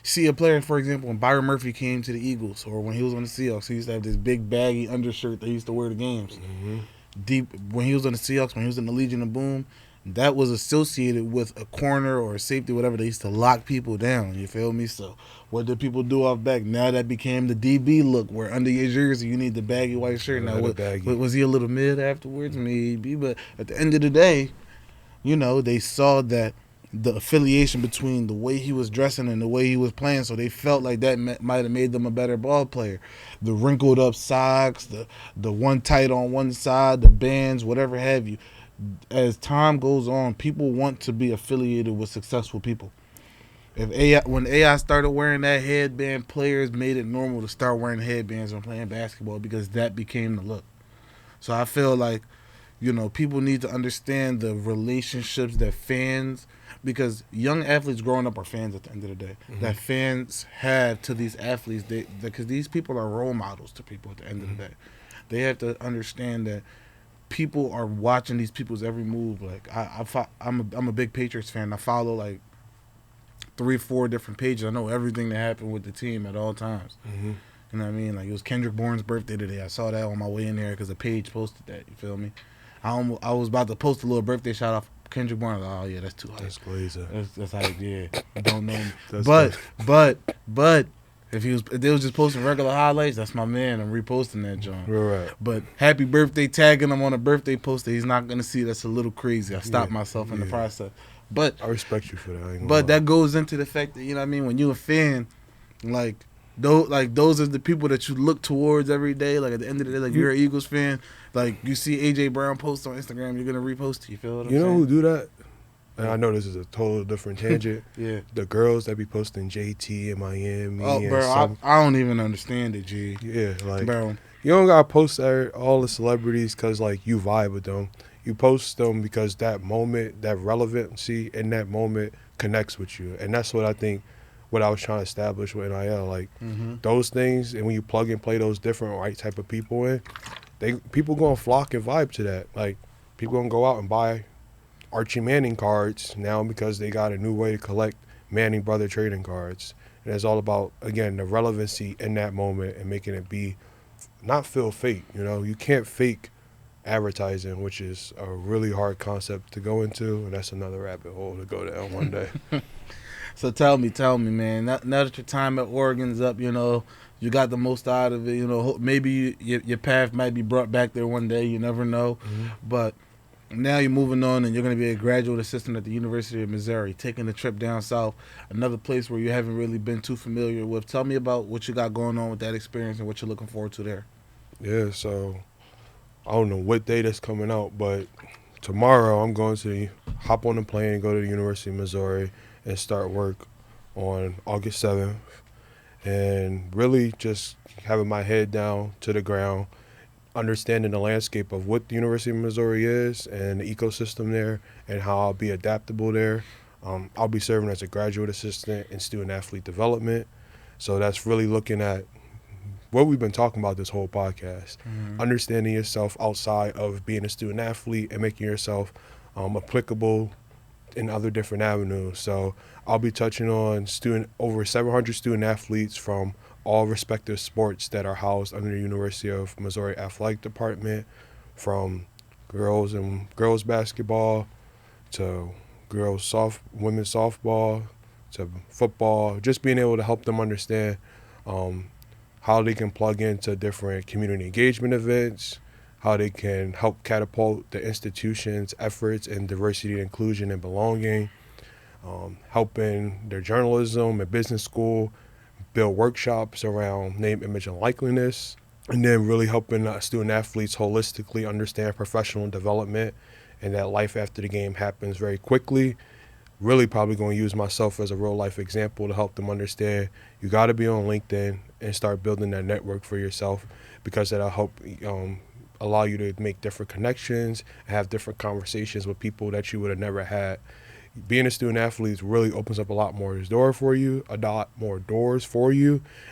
see a player, for example, when Byron Murphy came to the Eagles or when he was on the Seahawks, he used to have this big baggy undershirt they used to wear to games. Mm-hmm. Deep when he was on the Seahawks, when he was in the Legion of Boom, that was associated with a corner or a safety, whatever. They used to lock people down. You feel me? So what did people do off back? Now that became the DB look, where under your jersey you need the baggy white shirt. Now was he a little mid afterwards? Maybe, but at the end of the day, they saw that the affiliation between the way he was dressing and the way he was playing, so they felt like that might have made them a better ball player. The wrinkled up socks, the one tight on one side, the bands, whatever have you. As time goes on, people want to be affiliated with successful people. When AI started wearing that headband, players made it normal to start wearing headbands when playing basketball because that became the look. So I feel like, people need to understand the relationships that fans, because young athletes growing up are fans at the end of the day, that fans have to these athletes, because these people are role models to people at the end of the day. They have to understand that people are watching these people's every move. Like I'm a big Patriots fan. I follow like 3-4 different pages. I know everything that happened with the team at all times. Mm-hmm. You know what I mean? Like, it was Kendrick Bourne's birthday today. I saw that on my way in there because a page posted that. You feel me? I was about to post a little birthday shout out for Kendrick Bourne. Like, oh yeah, that's too high. That's Glazer. That's how he did. Don't know me. That's but if they was just posting regular highlights, that's my man. I'm reposting that joint. Right. But happy birthday, tagging him on a birthday post that he's not gonna see. That's a little crazy. I stopped myself in the process. But I respect you for that. But that goes into the fact that, you know what I mean, when you're a fan, those are the people that you look towards every day. Like, at the end of the day, like, you're an Eagles fan. Like, you see AJ Brown post on Instagram, you're gonna repost it. You feel what I'm saying? You know who do that? And I know this is a total different tangent. Yeah. The girls that be posting JT in Miami. Oh, bro, I don't even understand it, G. Yeah, like, bro, you don't gotta post all the celebrities because, like, you vibe with them. You post them because that moment, that relevancy in that moment connects with you. And that's what I think, what I was trying to establish with NIL. Like, those things, and when you plug and play those different right type of people in, people going to flock and vibe to that. Like, people going to go out and buy Archie Manning cards now because they got a new way to collect Manning brother trading cards. And it's all about, again, the relevancy in that moment and making it be, not feel fake. You know, you can't fake advertising, which is a really hard concept to go into, and that's another rabbit hole to go down one day. So tell me, man. Now that your time at Oregon's up, you know, you got the most out of it. You know, maybe your path might be brought back there one day. You never know. Mm-hmm. But now you're moving on, and you're going to be a graduate assistant at the University of Missouri, taking a trip down south, another place where you haven't really been too familiar with. Tell me about what you got going on with that experience and what you're looking forward to there. Yeah, so I don't know what day that's coming out, but tomorrow I'm going to hop on the plane and go to the University of Missouri and start work on August 7th, and really just having my head down to the ground, understanding the landscape of what the University of Missouri is and the ecosystem there and how I'll be adaptable there. I'll be serving as a graduate assistant in student athlete development. So that's really looking at what we've been talking about this whole podcast, understanding yourself outside of being a student athlete and making yourself applicable in other different avenues. So I'll be touching on over 700 student athletes from all respective sports that are housed under the University of Missouri Athletic Department, from girls basketball to women's softball to football, just being able to help them understand how they can plug into different community engagement events, how they can help catapult the institution's efforts in diversity, inclusion, and belonging, helping their journalism and business school build workshops around name, image, and likeliness, and then really helping student athletes holistically understand professional development and that life after the game happens very quickly. Really probably going to use myself as a real-life example to help them understand you got to be on LinkedIn and start building that network for yourself, because that'll help allow you to make different connections and have different conversations with people that you would have never had. Being a student athlete really opens up a lot more doors for you,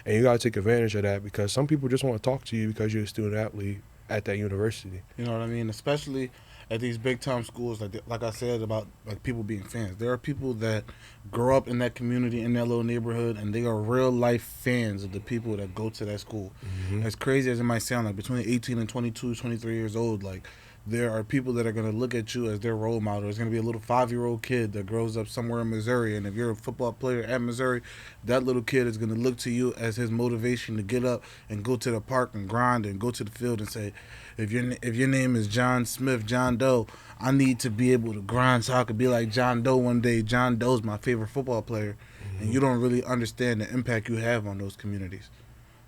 and you got to take advantage of that, because some people just want to talk to you because you're a student athlete at that university. You know what I mean? Especially at these big time schools, like I said about like people being fans. There are people that grow up in that community, in that little neighborhood, and they are real life fans of the people that go to that school. Mm-hmm. As crazy as it might sound, like between 18 and 22, 23 years old, like there are people that are going to look at you as their role model. There's going to be a little 5-year-old kid that grows up somewhere in Missouri, and if you're a football player at Missouri, that little kid is going to look to you as his motivation to get up and go to the park and grind and go to the field and say, if your name is John Smith, John Doe, I need to be able to grind so I could be like John Doe one day. John Doe's my favorite football player. Mm-hmm. And you don't really understand the impact you have on those communities.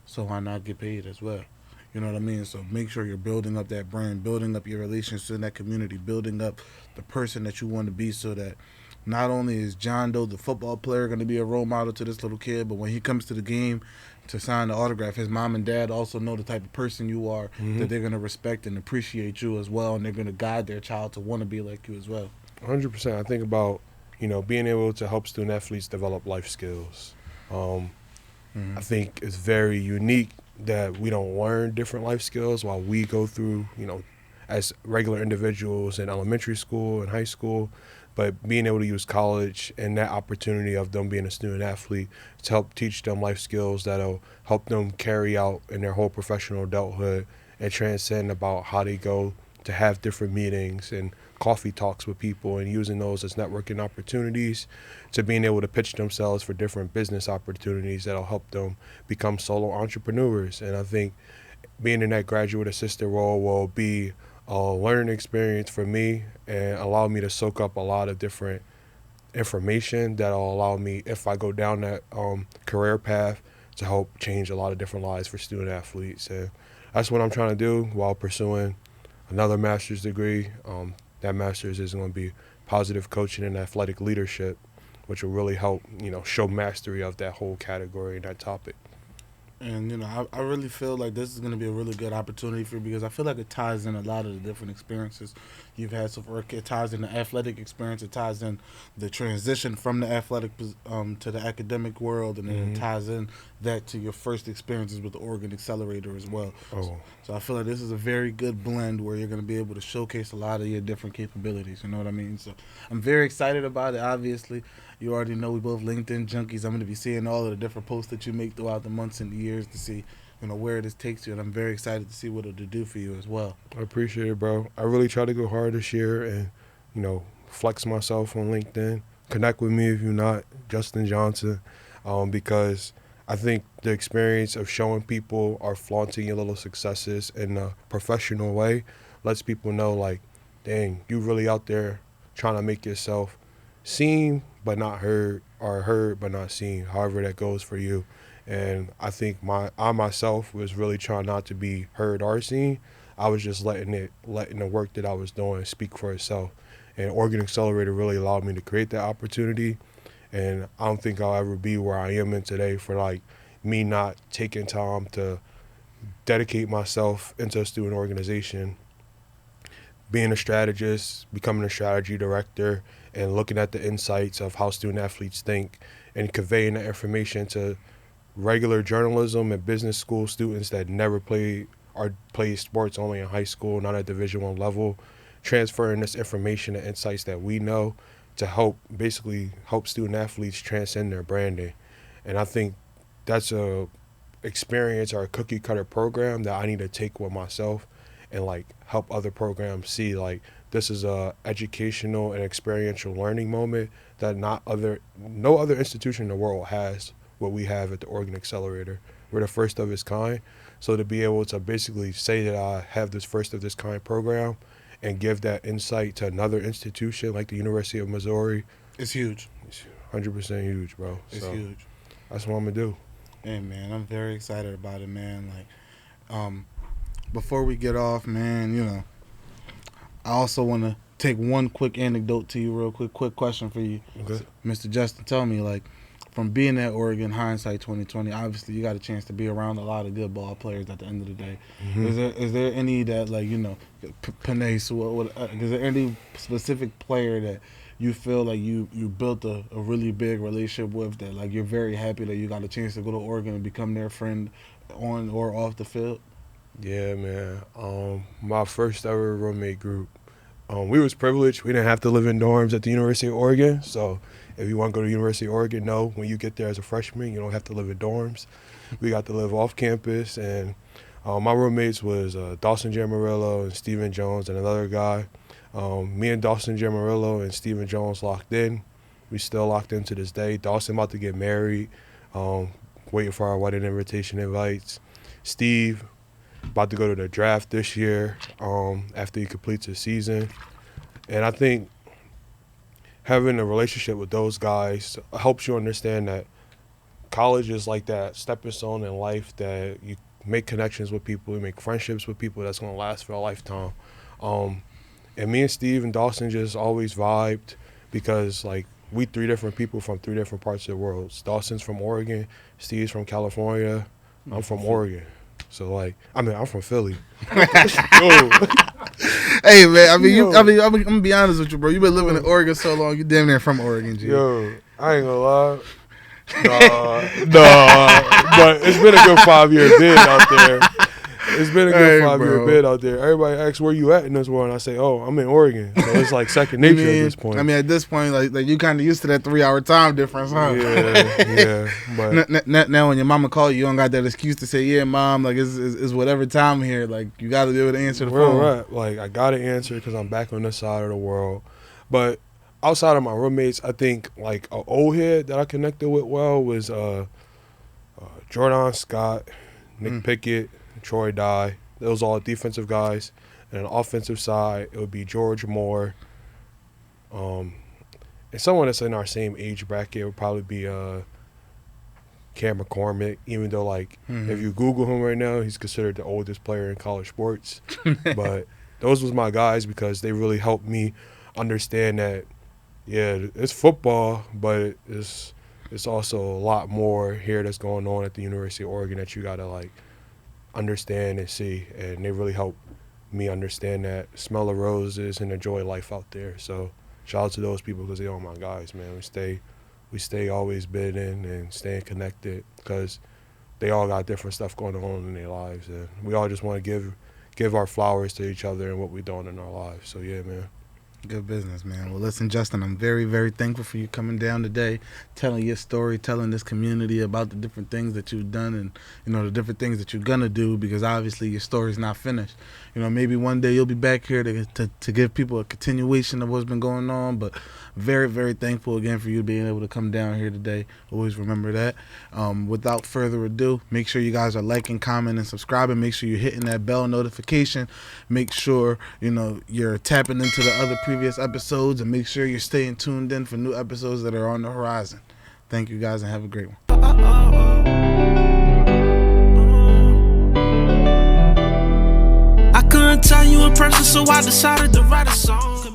So why not get paid as well? You know what I mean? So make sure you're building up that brand, building up your relationships in that community, building up the person that you want to be, so that not only is John Doe, the football player, going to be a role model to this little kid, but when he comes to the game to sign the autograph, his mom and dad also know the type of person you are, mm-hmm. that they're going to respect and appreciate you as well, and they're going to guide their child to want to be like you as well. 100%. I think about, being able to help student athletes develop life skills. I think it's very unique that we don't learn different life skills while we go through, as regular individuals in elementary school and high school, but being able to use college and that opportunity of them being a student athlete to help teach them life skills that'll help them carry out in their whole professional adulthood and transcend about how they go to have different meetings and coffee talks with people and using those as networking opportunities to being able to pitch themselves for different business opportunities that'll help them become solo entrepreneurs. And I think being in that graduate assistant role will be a learning experience for me and allow me to soak up a lot of different information that'll allow me, if I go down that career path, to help change a lot of different lives for student athletes. And that's what I'm trying to do while pursuing another master's degree. That master's is going to be positive coaching and athletic leadership, which will really help, show mastery of that whole category and that topic. And, I really feel like this is going to be a really good opportunity for you because I feel like it ties in a lot of the different experiences you've had so far. It ties in the athletic experience. It ties in the transition from the athletic to the academic world. And then it ties in that to your first experiences with the Oregon Accelerator as well. Oh. So I feel like this is a very good blend where you're going to be able to showcase a lot of your different capabilities. You know what I mean? So I'm very excited about it, obviously. You already know we both LinkedIn junkies. I'm going to be seeing all of the different posts that you make throughout the months and the years to see, where this takes you. And I'm very excited to see what it'll do for you as well. I appreciate it, bro. I really try to go hard this year and, flex myself on LinkedIn. Connect with me if you're not, Justin Johnson, because I think the experience of showing people or flaunting your little successes in a professional way lets people know, like, dang, you really out there trying to make yourself seen but not heard, or heard but not seen, however that goes for you. And I think I myself was really trying not to be heard or seen. I was just letting the work that I was doing speak for itself. And Oregon Accelerator really allowed me to create that opportunity. And I don't think I'll ever be where I am in today for like me not taking time to dedicate myself into a student organization, being a strategist, becoming a strategy director, and looking at the insights of how student athletes think and conveying that information to regular journalism and business school students that never played sports only in high school, not at Division I level, transferring this information and insights that we know to basically help student athletes transcend their branding. And I think that's a experience or a cookie cutter program that I need to take with myself and like help other programs see like this is a educational and experiential learning moment that no other institution in the world has what we have at the Oregon Accelerator. We're the first of its kind. So to be able to basically say that I have this first of this kind program and give that insight to another institution like the University of Missouri, it's huge. It's 100% huge, bro. It's huge. That's what I'm going to do. Hey, man, I'm very excited about it, man. Like, before we get off, man, I also want to take one quick anecdote to you real quick. Quick question for you. Okay. Mr. Justin, tell me, like, from being at Oregon, hindsight 2020, obviously you got a chance to be around a lot of good ball players at the end of the day. Mm-hmm. Is there any that, like, Panay, is there any specific player that you feel like you built a really big relationship with that, like, you're very happy that you got a chance to go to Oregon and become their friend on or off the field? Yeah, man. My first ever roommate group, we was privileged. We didn't have to live in dorms at the University of Oregon. So if you want to go to the University of Oregon, no, when you get there as a freshman, you don't have to live in dorms. We got to live off campus. And my roommates was Dawson Jamarillo and Stephen Jones and another guy. Me and Dawson Jamarillo and Stephen Jones locked in. We still locked in to this day. Dawson about to get married, waiting for our wedding invitation invites. Steve about to go to the draft this year after he completes his season. And I think having a relationship with those guys helps you understand that college is like that stepping stone in life that you make connections with people, you make friendships with people that's going to last for a lifetime. And me and Steve and Dawson just always vibed because, like, we three different people from three different parts of the world. Dawson's from Oregon, Steve's from California, I'm from Oregon. So, like, I'm from Philly. Hey, man, I'm gonna be honest with you, bro. You've been living in Oregon so long, you damn near from Oregon, G. Yo, I ain't gonna lie. Nah, but it's been a good 5 years been out there. It's been a good 5-year bid out there. Everybody asks where you at in this world, and I say, "Oh, I'm in Oregon." So it's like second nature at this point. I mean, at this point, like you kind of used to that 3-hour time difference, huh? Yeah. But now, when your mama call you, you don't got that excuse to say, "Yeah, mom," like it's whatever time here. Like you got to be able to answer the phone. Right. Like I got to answer because I'm back on this side of the world. But outside of my roommates, I think like an old head that I connected with well was Jordan Scott, Nick Pickett, Troy Dye. Those all defensive guys. And on the offensive side, it would be George Moore. And someone that's in our same age bracket would probably be Cam McCormick, even though, like, if you Google him right now, he's considered the oldest player in college sports. But those was my guys because they really helped me understand that, yeah, it's football, but it's also a lot more here that's going on at the University of Oregon that you got to, like, understand and see. And they really helped me understand that, smell the roses, and enjoy life out there. So shout out to those people because they are my guys, man. We stay always bidding and staying connected because they all got different stuff going on in their lives. And we all just want to give our flowers to each other and what we're doing in our lives. So, yeah, man. Good business, man. Well, listen, Justin, I'm very, very thankful for you coming down today, telling your story, telling this community about the different things that you've done and, the different things that you're going to do because obviously your story's not finished. Maybe one day you'll be back here to give people a continuation of what's been going on, but very, very thankful again for you being able to come down here today. Always remember that. Without further ado, make sure you guys are liking, commenting, and subscribing. Make sure you're hitting that bell notification. Make sure, you're tapping into the other previous episodes and make sure you're staying tuned in for new episodes that are on the horizon. Thank you guys and have a great one. I couldn't tell you in person, so I decided to write a song.